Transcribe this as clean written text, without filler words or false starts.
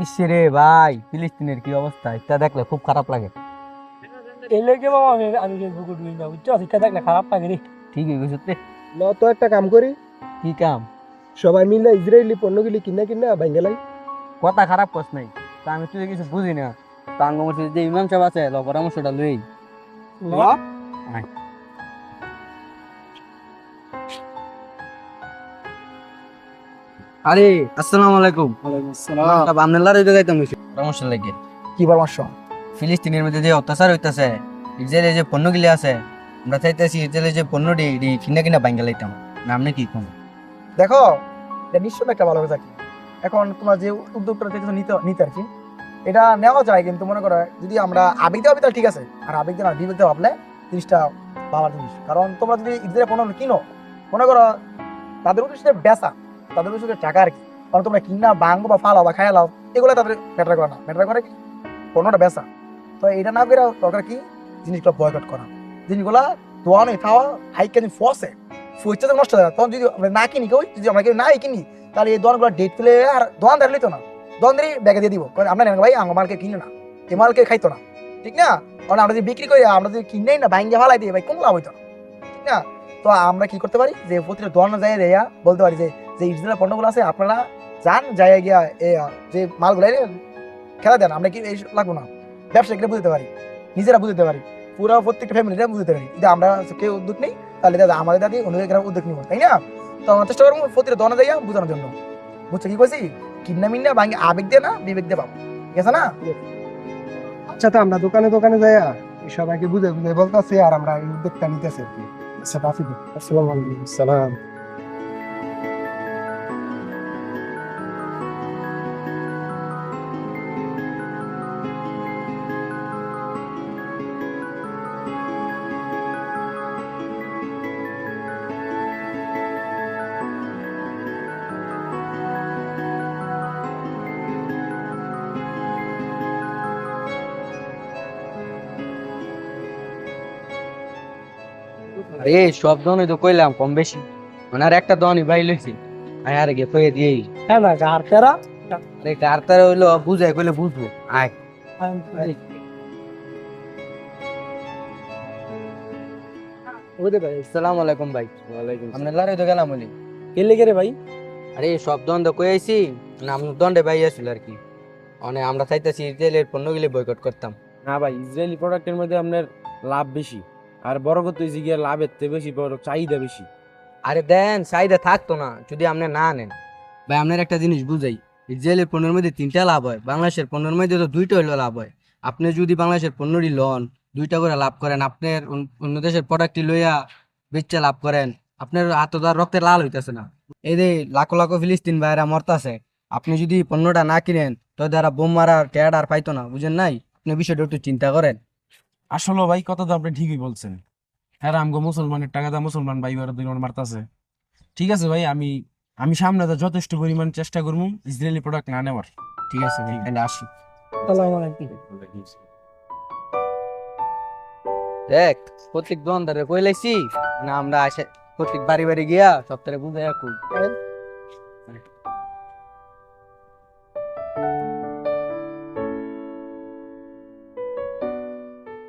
ইসরে ভাই, ফিলিস্তিনের কি অবস্থা এটা দেখলে খুব খারাপ লাগে। এই লেগে বাবা আমি ফেসবুকে ঢুকি না বুঝছো, এটা দেখলে খারাপ লাগে রে। ঠিকই কইছিস রে। ন তো একটা কাম করি, কি কাম? সবাই মিলে ইসরায়েলি পণ্যগুলি কিনা কিনা বাঙ্গালাই। কথা খারাপ কস নাই, তা আমি তুই কিছু বুঝি না। তাঙ্গ মসজিদ যে ইমাম সাহেব আছে ল পরামর্শটা লই। আয়। আরে আসসালামু আলাইকুম। আপনার লারে যাইতাম পরামর্শ লাগে। কি পরামর্শ? ফিলিস্তিনের মধ্যে যে অত্যাচার হইতাছে, ইসরায়েলের যে পণ্যগুলি আছে, আমরা চাইতেছি ইসরায়েলের যে পণ্যটি কিনা কিনা বাঙ্গালাইতাম না। আপনি কি কোন? দেখো, এটা নিশ্চয় একটা ভালো কথা। এখন তোমার যে উদ্যোগটা চাইছো নিতে নিতে আর কি, এটা নেওয়া যায়, কিন্তু মনে করো যদি আমরা আবেগ দিয়ে ভাবি তাহলে ঠিক আছে, আর আবেগ দিয়ে না বিবেক দিয়ে ভাবলে জিনিসটা ভাবার জিনিস। কারণ তোমরা যদি ইসরায়েলের পণ্য কিনো, মনে করো তাদের উদ্দেশ্যে বেচা, তাদের উদ্দেশ্যে টাকা আর কি। কারণ তোমরা কিনা বাঙ্গো বা ফালাও বা খায়ালাও, এগুলো তাদের ম্যাটার করে না। ম্যাটার করে কি পণ্যটা বেচা। তো এটা না করে দরকার কি জিনিসগুলো বয়কট করা, জিনিসগুলা দোয়ানো খাওয়া হাইকে ফসে ফুচতে তো নষ্ট হয়ে যায়। তখন যদি আমরা না কিনি, কেউ যদি আমরা কেউ নাই কিনি, তাহলে এই দোকানগুলো ডেট ফেলে আর দোকান ধরে লিতো না, দোকানদারি ব্যাগে দিয়ে দিব। কারণ আমরা নেন ভাই আমার মালকে কিনে না, এই মালকে খাইতো না, ঠিক না? কারণ আমরা যদি বিক্রি করি, আমরা যদি কিনেই না ভাঙ্গে ফালাই দিই ভাই, কোন লাভ হইতো না, ঠিক না? তো আমরা কি করতে পারি, যে প্রতিটা দোকানে যাই দেয়া বলতে পারি যে যে ইসরায়েলের পণ্যগুলো আছে আপনারা যান, যাই গিয়া যে মালগুলো খেলা দেন, আমরা কি এই লাগবো না, ব্যবসায়ীকে বুঝতে পারি, নিজেরা বুঝতে পারি, পুরো প্রত্যেকটা ফ্যামিলিটা বুঝতে পারি। যদি আমরা কেউ উদ্যোগ নেই, তাহলে দাদা আমাদের দাদি অন্যদের উদ্যোগ নিব, তাই না? তো আমরা চেষ্টা করবো প্রতিটা দোকানে যাইয়া বোঝানোর জন্য। বুঝছো কি কইছি? কিন্না মিন্না ভাঙ্গে আবেগ দিয়ে না, বিবেক দিয়ে পাবো, ঠিক আছে না? আচ্ছা, তো আমরা দোকানে দোকানে যাইয়া সবাইকে বুঝে বুঝে বলতেছি, আর আমরা এই উদ্যোগটা নিতেছি আর কি। আচ্ছা, রাফি, আসসালামু আলাইকুম। সালাম। আরে সব দনই তো কইলাম কম বেশি, মানে আর একটা দনই ভাই লইছি। আয় আরে গে কইয়ে দিই। হ্যাঁ না আর তেরা আরে কার তার হইলো বুঝাই কইলে বুঝবো। আয়। ওদের ভাই আসসালামু আলাইকুম ভাই। ওয়ালাইকুম আপনার লারে তো গেলাম বলি। কে লেগে রে ভাই? আরে সব দন্ড কই আইছি, না আপনার দন্ডে ভাই আসছিল আর কি। মানে আমরা চাইতেছি ইসরায়েলের পণ্যগুলি বয়কট করতাম। না ভাই, ইসরায়েলি প্রোডাক্টের মধ্যে আপনার লাভ বেশি, আর বড় কথা হইছে গিয়ে লাভের থেকে বেশি বড় চাহিদা বেশি। আরে দেন চাহিদা থাকতো না যদি আপনি না নেন। ভাই আপনার একটা জিনিস বুঝাই, ইসরায়েলের পণ্যের মধ্যে তিনটা লাভ হয়, বাংলাদেশের পণ্যের মধ্যে তো দুইটা হইলো লাভ হয়। আপনি যদি বাংলাদেশের পণ্যটি লন, দুইটা করে লাভ করেন, আপনার অন্য দেশের প্রোডাক্টটি লইয়া বেচে লাভ করেন, আপনার হাতে তো আর রক্তের লাল হইতেছে না। এই যে লাখো লাখো ফিলিস্তিন ভাইরা মরতাছে, আপনি যদি পণ্যটা না কিনেন তো দ্বারা বোম মারার ট্যাড আর পাইতো না, বুঝেন নাই? আপনি বিষয়টা একটু চিন্তা করেন। আসলে ভাই কথা তো আপনি ঠিকই বলছেন। হ্যাঁ, আমগো মুসলমানের টাকা দা মুসলমান ভাই ওরা দুই মারতাছে। ঠিক আছে ভাই, আমি আমি সামনে তো যথেষ্ট পরিমাণ চেষ্টা করবো ইসরায়েলি প্রোডাক্ট না নেওয়ার। ঠিক আছে ভাই, তাহলে আসি। আসসালামু আলাইকুম। দেখ প্রত্যেক দোকানদারে কই লাইছি না, আমরা আসে প্রত্যেক বাড়ি বাড়ি গিয়া সপ্তাহে বুঝাইয়া কই